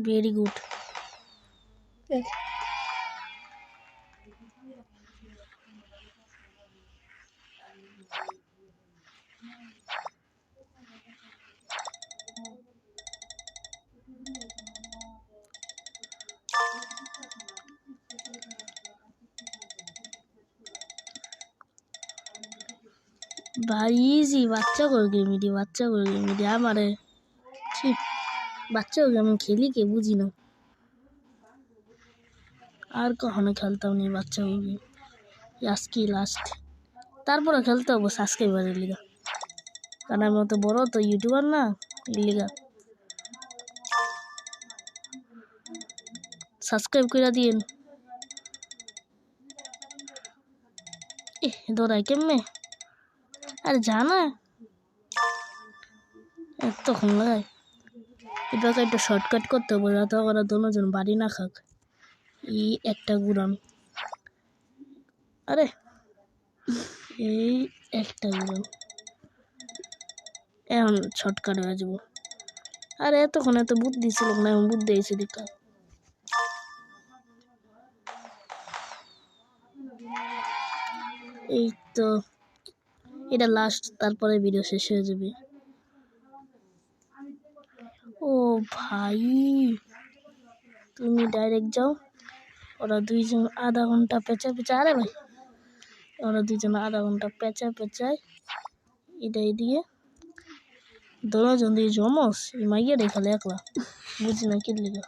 Very good. ভাই easy, বাচ্চা করে গেম এটি আমারে ঠিক বাচ্চা আমি খেলি কে বুঝি না, আর কখনো খেলতাম নি বাচ্চা গেম, আজকে লাস্ট। তারপরে খেলতে হবো সাবস্ক্রাইবারের লিগা, কারণ আমি অত বড় তো ইউটিউবার না, এই লিগা সাবস্ক্রাইব করে দিন। দৌড়াই কেমনে, আরে জানা এতক্ষণ লাগাই, এটাকে একটা শর্টকাট করতে হবে যাতে ওরা দুজন বাড়ি না খাক। এই একটা গুড়াম, আরে এই একটা গুড়াম, এখন শর্টকাট হয়ে যাব। আরে এতক্ষণ এত বুদ্ধি ছিল না, এখন বুদ্ধি এসে দেখা। এই তো এটা লাস্ট, তারপরে ভিডিও শেষ হয়ে যাবে। ও ভাই তুমি ডাইরেক্ট যাও, ওরা দুইজন আধা ঘন্টা পেঁচা পেঁচা, আরে ভাই ওরা দুইজন আধা ঘন্টা পেঁচা পেঁচায় এটাই দিয়ে দুজন দিয়ে জমস, এই মাইয়া দেখালে একলা বুঝি না কি লিখা।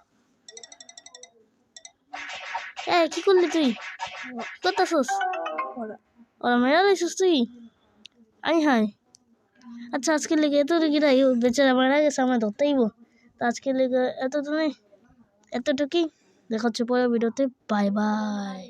কি করলি তুই, করতেছস ওরা মেরা লাইছিস তুই, আই হাই। আচ্ছা আজকে লেগে এত রেগিরাই বেচারা মারা গেছে, আমার ধরতেইব, তো আজকে লেগে এতটুকুই। দেখা হচ্ছে পরের ভিডিওতে, বাই বাই।